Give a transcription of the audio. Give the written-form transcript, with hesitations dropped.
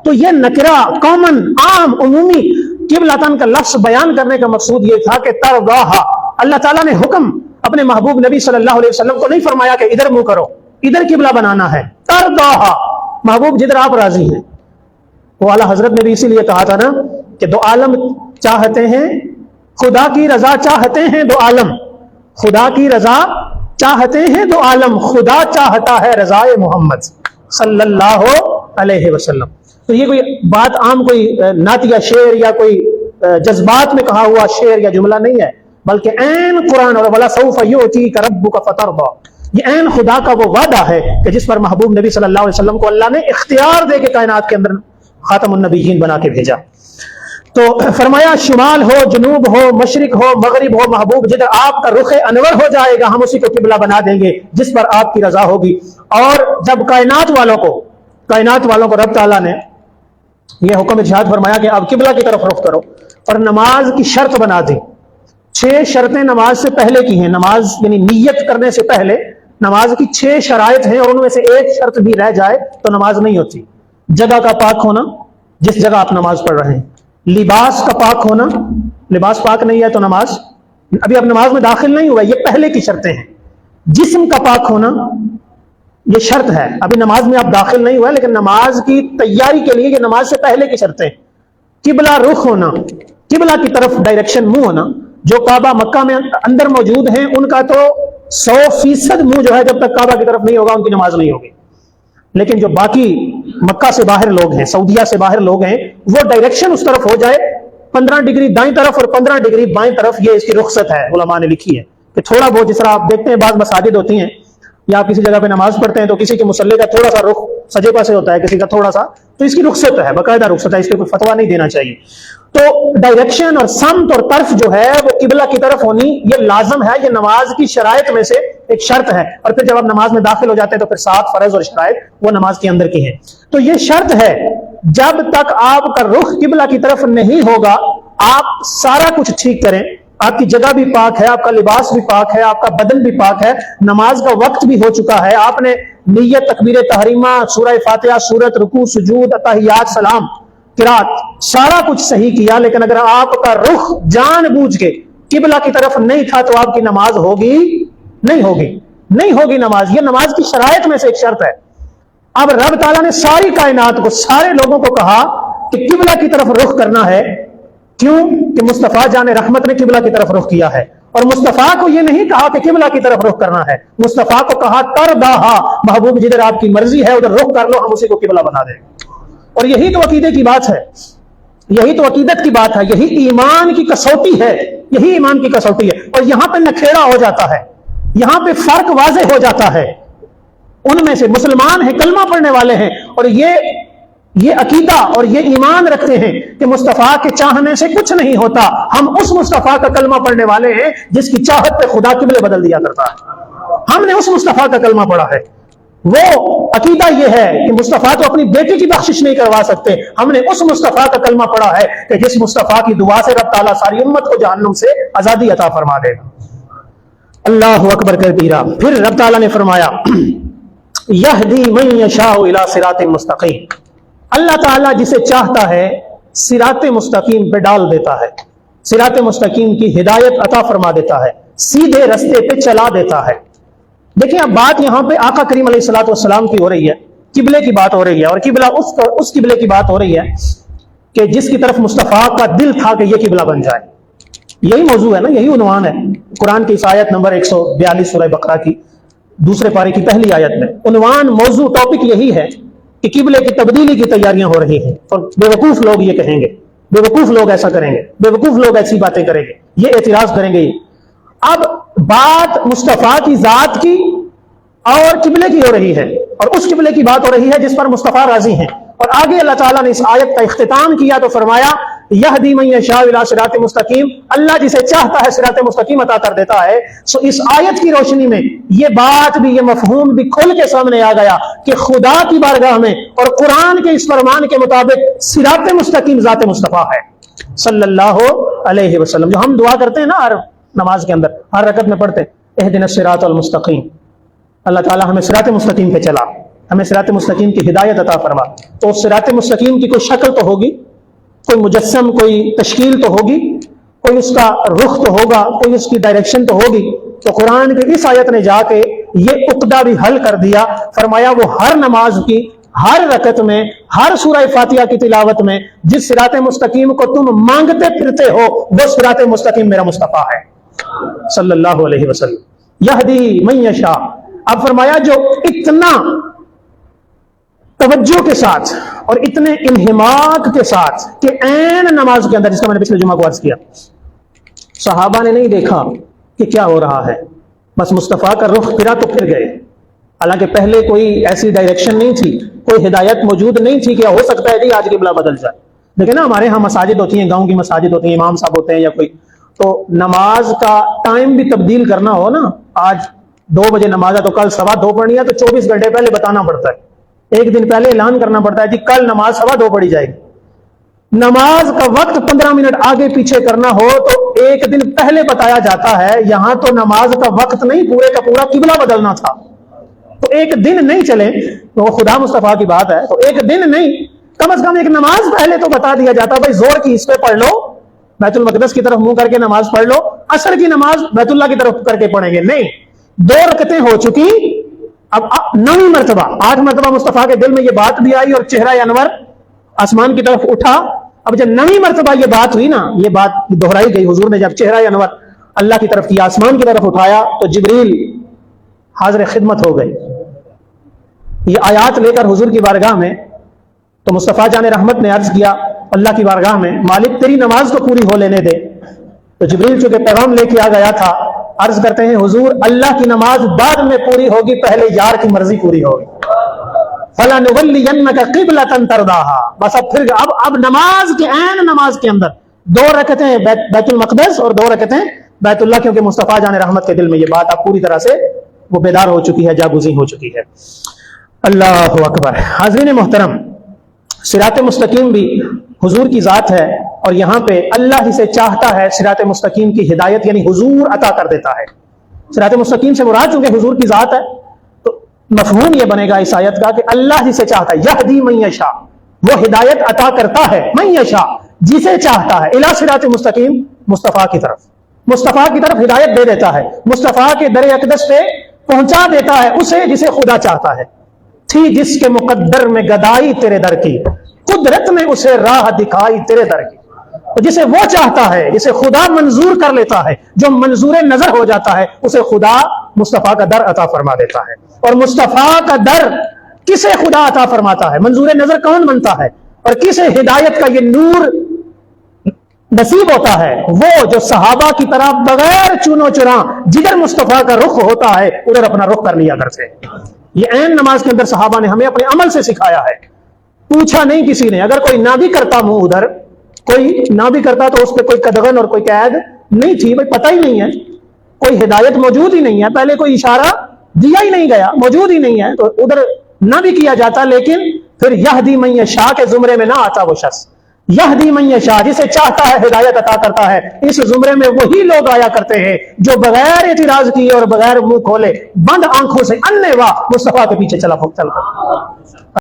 تو یہ نکرہ کامن عام عمومی قبلتن کا لفظ بیان کرنے کا مقصود یہ تھا کہ ترضاہا، اللہ تعالیٰ نے حکم اپنے محبوب نبی صلی اللہ علیہ وسلم کو نہیں فرمایا کہ ادھر منہ کرو، ادھر قبلہ بنانا ہے، ترضاہا، محبوب جدھر آپ راضی ہیں۔ وہ اعلیٰ حضرت نے بھی اسی لیے کہا تھا نا کہ دو عالم چاہتے ہیں، خدا کی رضا چاہتے ہیں دو عالم، خدا کی رضا چاہتے ہیں دو عالم، خدا چاہتا ہے رضائے محمد صلی اللہ علیہ وسلم۔ تو یہ کوئی بات عام کوئی نعتیہ شعر یا کوئی جذبات میں کہا ہوا شعر یا جملہ نہیں ہے، بلکہ عین قرآن اور وَلَسَوْفَ يُؤْتِيكَ رَبُّكَ فَتَرْضَىٰ، یہ عین خدا کا وہ وعدہ ہے کہ جس پر محبوب نبی صلی اللہ علیہ وسلم کو اللہ نے اختیار دے کے کائنات کے اندر خاتم النبیین بنا کے بھیجا۔ تو فرمایا شمال ہو، جنوب ہو، مشرق ہو، مغرب ہو، محبوب جدھر آپ کا رخ انور ہو جائے گا ہم اسی کو قبلہ بنا دیں گے جس پر آپ کی رضا ہوگی۔ اور جب کائنات والوں کو رب تعالیٰ نے یہ حکم ارشاد فرمایا کہ آپ قبلہ کی طرف رخ کرو اور نماز کی شرط بنا دی، 6 شرطیں نماز سے پہلے کی ہیں، نماز یعنی نیت کرنے سے پہلے نماز کی 6 شرائط ہیں، اور ان میں سے ایک شرط بھی رہ جائے تو نماز نہیں ہوتی۔ جگہ کا پاک ہونا، جس جگہ آپ نماز پڑھ رہے ہیں، لباس کا پاک ہونا، لباس پاک نہیں ہے تو نماز، ابھی آپ نماز میں داخل نہیں ہوا، یہ پہلے کی شرطیں ہیں۔ جسم کا پاک ہونا یہ شرط ہے، ابھی نماز میں آپ داخل نہیں ہوا لیکن نماز کی تیاری کے لیے یہ نماز سے پہلے کی شرطیں۔ قبلہ رخ ہونا، قبلہ کی طرف ڈائریکشن منہ ہونا، جو کعبہ مکہ میں اندر موجود ہیں ان کا تو 100% منہ جو ہے جب تک کعبہ کی طرف نہیں ہوگا ان کی نماز نہیں ہوگی، لیکن جو باقی مکہ سے باہر لوگ ہیں، سعودیہ سے باہر لوگ ہیں، وہ ڈائریکشن اس طرف ہو جائے 15 ڈگری دائیں طرف اور 15 ڈگری بائیں طرف، یہ اس کی رخصت ہے، علماء نے لکھی ہے کہ تھوڑا بہت جس طرح آپ دیکھتے ہیں بعض مساجد ہوتی ہیں یا آپ کسی جگہ پہ نماز پڑھتے ہیں تو کسی کے مصلی کا تھوڑا سا رخ سجے پاسے ہوتا ہے، کسی کا تھوڑا سا، تو اس کی رخصت ہے، باقاعدہ رخصت ہے، اس پہ کوئی فتویٰ نہیں دینا چاہیے۔ تو ڈائریکشن اور سمت اور طرف جو ہے وہ قبلہ کی طرف ہونی یہ لازم ہے، یہ نماز کی شرائط میں سے ایک شرط ہے، اور پھر جب آپ نماز میں داخل ہو جاتے ہیں تو پھر 7 فرض اور شرائط وہ نماز کے اندر کی ہیں۔ تو یہ شرط ہے، جب تک آپ کا رخ قبلہ کی طرف نہیں ہوگا آپ سارا کچھ ٹھیک کریں، آپ کی جگہ بھی پاک ہے، آپ کا لباس بھی پاک ہے، آپ کا بدن بھی پاک ہے، نماز کا وقت بھی ہو چکا ہے، آپ نے نیت، تکبیر تحریمہ، سورہ فاتحہ، سورت، رکوع، سجود، اتحیات، سلام، قرات، سارا کچھ صحیح کیا، لیکن اگر آپ کا رخ جان بوجھ کے قبلہ کی طرف نہیں تھا تو آپ کی نماز ہوگی نہیں ہوگی نماز۔ یہ نماز کی شرائط میں سے ایک شرط ہے۔ اب رب تعالیٰ نے ساری کائنات کو، سارے لوگوں کو کہا کہ قبلہ کی طرف رخ کرنا ہے، کیوں کہ مصطفیٰ جان رحمت نے قبلہ کی طرف رخ کیا ہے، اور مصطفیٰ کو یہ نہیں کہا کہ قبلہ کی طرف رخ کرنا ہے، مصطفیٰ کو کہا ترضاہا، محبوب جدھر آپ کی مرضی ہے ادھر رخ کر لو، ہم اسی کو قبلہ بنا دیں گے۔ اور یہی تو عقیدے کی بات ہے، یہی تو عقیدت کی بات ہے، یہی ایمان کی کسوٹی ہے، یہی ایمان کی کسوٹی ہے۔ اور یہاں پہ نکھیڑا ہو جاتا ہے، یہاں پہ فرق واضح ہو جاتا ہے۔ ان میں سے مسلمان ہیں، کلمہ پڑھنے والے ہیں، اور یہ عقیدہ اور یہ ایمان رکھتے ہیں کہ مصطفیٰ کے چاہنے سے کچھ نہیں ہوتا، ہم اس مصطفیٰ کا کلمہ پڑھنے والے ہیں جس کی چاہت پہ خدا قبلے بدل دیا کرتا ہے، ہم نے اس مصطفیٰ کا کلمہ پڑھا ہے۔ وہ عقیدہ یہ ہے کہ مصطفیٰ تو اپنی بیٹی کی بخشش نہیں کروا سکتے، ہم نے اس مصطفیٰ کا کلمہ پڑھا ہے کہ جس مصطفیٰ کی دعا سے رب تعالیٰ ساری امت کو جہنم سے آزادی عطا فرما دے گا۔ اللہ اکبر کبیرہ۔ پھر رب تعالیٰ نے فرمایا یہدی من یشاء الی صراط مستقیم، اللہ تعالیٰ جسے چاہتا ہے صراط مستقیم پہ ڈال دیتا ہے، صراط مستقیم کی ہدایت عطا فرما دیتا ہے، سیدھے رستے پہ چلا دیتا ہے۔ دیکھیں اب بات یہاں پہ آقا کریم علیہ الصلوۃ والسلام کی ہو رہی ہے، قبلے کی بات ہو رہی ہے، اور قبلہ اس قبلے کی بات ہو رہی ہے کہ جس کی طرف مصطفیٰ کا دل تھا کہ یہ قبلہ بن جائے۔ یہی موضوع ہے نا، یہی عنوان ہے قرآن کی اس آیت نمبر 142 سورہ بقرہ کی دوسرے پارے کی پہلی آیت میں۔ عنوان، موضوع، ٹاپک یہی ہے کہ قبلے کی تبدیلی کی تیاریاں ہو رہی ہیں، اور بیوقوف لوگ یہ کہیں گے، بیوقوف لوگ ایسا کریں گے، بیوقوف لوگ ایسی باتیں کریں گے، یہ اعتراض کریں گے۔ اب بات مصطفیٰ کی ذات کی اور قبلے کی ہو رہی ہے، اور اس قبلے کی بات ہو رہی ہے جس پر مصطفیٰ راضی ہیں، اور آگے اللہ تعالیٰ نے اس آیت کا اختتام کیا تو فرمایا یہدی من یشاء الی صراط مستقیم، اللہ جسے چاہتا ہے صراط مستقیم عطا کر دیتا ہے۔ سو اس آیت کی روشنی میں یہ بات بھی، یہ مفہوم بھی کھل کے سامنے آ گیا کہ خدا کی بارگاہ میں اور قرآن کے اس فرمان کے مطابق صراط مستقیم ذات مصطفیٰ ہے صلی اللہ علیہ وسلم۔ جو ہم دعا کرتے ہیں نا ہر نماز کے اندر، ہر رکعت میں پڑھتے اہدنا الصراط المستقیم، اللہ تعالیٰ ہمیں صراط مستقیم پہ چلا، ہمیں صراط مستقیم کی ہدایت عطا فرما۔ تو صراط مستقیم کی کوئی شکل تو ہوگی، کوئی مجسم، کوئی تشکیل تو ہوگی، کوئی اس کا رخ تو ہوگا، کوئی اس کی ڈائریکشن تو ہوگی۔ تو قرآن کی اس آیت نے جا کے یہ عقدہ بھی حل کر دیا، فرمایا وہ ہر نماز کی ہر رکعت میں، ہر سورہ فاتحہ کی تلاوت میں جس صراط مستقیم کو تم مانگتے پھرتے ہو وہ صراط مستقیم میرا مصطفیٰ ہے صلی اللہ علیہ وسلم۔ یہدی من یشاء، اب فرمایا جو اتنا توجہ کے ساتھ اور اتنے انہماک کے ساتھ کہ عین نماز کے اندر، جس کا میں نے پچھلے جمعہ کو عرض کیا، صحابہ نے نہیں دیکھا کہ کیا ہو رہا ہے، بس مصطفیٰ کا رخ پھرا تو پھر گئے۔ حالانکہ پہلے کوئی ایسی ڈائریکشن نہیں تھی، کوئی ہدایت موجود نہیں تھی کہ ہو سکتا ہے کہ آج قبلہ بدل جائے۔ لیکن نا ہمارے ہاں مساجد ہوتی ہیں، گاؤں کی مساجد ہوتی ہیں، امام صاحب ہوتے ہیں یا کوئی، تو نماز کا ٹائم بھی تبدیل کرنا ہو نا، آج 2 بجے نماز ہے تو کل 2:15 پڑھنی ہے تو 24 گھنٹے پہلے بتانا پڑتا ہے، ایک دن پہلے اعلان کرنا پڑتا ہے کہ کل نماز 2:15 پڑھی جائے گی۔ نماز کا وقت 15 منٹ آگے پیچھے کرنا ہو تو ایک دن پہلے بتایا جاتا ہے۔ یہاں تو نماز کا وقت نہیں، پورے کا پورا قبلہ بدلنا تھا، تو ایک دن نہیں چلے، تو وہ خدا مصطفیٰ کی بات ہے، تو ایک دن نہیں، کم از کم ایک نماز پہلے تو بتا دیا جاتا، بھائی زور کی اس پہ پڑھ لو، بیت المقدس کی طرف منہ کر کے نماز پڑھ لو، عصر کی نماز بیت اللہ کی طرف کر کے پڑھیں گے، نہیں، 2 رکعتیں ہو چکی، اب 9ویں مرتبہ، 8 مرتبہ مصطفیٰ کے دل میں یہ بات بھی آئی اور چہرہ انور آسمان کی طرف اٹھا۔ اب جب 9ویں مرتبہ یہ بات ہوئی نا، یہ بات دہرائی گئی، حضور نے جب چہرہ انور اللہ کی طرف کیا، آسمان کی طرف اٹھایا، تو جبریل حاضر خدمت ہو گئے، یہ آیات لے کر حضور کی بارگاہ میں۔ تو مصطفیٰ جان رحمت نے عرض کیا اللہ کی بارگاہ میں، مالک تیری نماز تو پوری ہو لینے دے۔ تو جبریل چونکہ پیغام لے کے آ گیا تھا، عرض کرتے ہیں حضور اللہ کی نماز بعد میں پوری ہوگی، پہلے یار کی مرضی پوری ہوگی۔ فَلَنُوَلِّيَنَّكَ قِبْلَةً تَرْضَاهَا، بس اب پھر اب نماز کے عین نماز کے اندر 2 رکعتیں بیت المقدس اور 2 رکعتیں بیت اللہ، کیونکہ مصطفیٰ جان رحمت کے دل میں یہ بات اب پوری طرح سے وہ بیدار ہو چکی ہے، جاگزی ہو چکی ہے۔ اللہ اکبر۔ حاضرین محترم، صراط مستقیم بھی حضور کی ذات ہے، اور یہاں پہ اللہ ہی سے چاہتا ہے صراط مستقیم کی ہدایت، یعنی حضور عطا کر دیتا ہے۔ صراط مستقیم سے مراد چونکہ حضور کی ذات ہے، تو مفہوم یہ بنے گا اس آیت کا کہ اللہ ہی سے چاہتا ہے، یہدی من یشاء، وہ ہدایت عطا کرتا ہے، من یشاء، جسے چاہتا ہے، الی صراط مستقیم، مصطفیٰ کی طرف، مصطفیٰ کی طرف ہدایت دے دیتا ہے، مصطفیٰ کے در اقدس پہ پہنچا دیتا ہے اسے جسے خدا چاہتا ہے۔ تھی جس کے مقدر میں گدائی تیرے در کی، قدرت نے اسے راہ دکھائی تیرے در کی۔ تو جسے وہ چاہتا ہے، جسے خدا منظور کر لیتا ہے، جو منظور نظر ہو جاتا ہے، اسے خدا مصطفیٰ کا در عطا فرما دیتا ہے۔ اور مصطفیٰ کا در کسے خدا عطا فرماتا ہے، منظور نظر کون بنتا ہے، اور کسے ہدایت کا یہ نور نصیب ہوتا ہے، وہ جو صحابہ کی طرح بغیر چونو چراں جدھر مصطفیٰ کا رخ ہوتا ہے ادھر اپنا رخ کر لیا کرتے۔ یہ عین نماز کے اندر صحابہ نے ہمیں اپنے عمل سے سکھایا ہے، پوچھا نہیں کسی نے۔ اگر کوئی نہ بھی کرتا منہ ادھر، کوئی نہ بھی کرتا تو اس پہ کوئی قدغن اور کوئی قید نہیں تھی، بھائی پتہ ہی نہیں ہے، کوئی ہدایت موجود ہی نہیں ہے، پہلے کوئی اشارہ دیا ہی نہیں گیا، موجود ہی نہیں ہے، تو ادھر نہ بھی کیا جاتا۔ لیکن پھر یہدی من یشاء کے زمرے میں نہ آتا وہ شخص، یہدی من یشاء، جسے چاہتا ہے ہدایت عطا کرتا ہے، اس زمرے میں وہی لوگ آیا کرتے ہیں جو بغیر اعتراض کیے اور بغیر منہ کھولے بند آنکھوں سے انے واہ مصطفیٰ کے پیچھے چل کر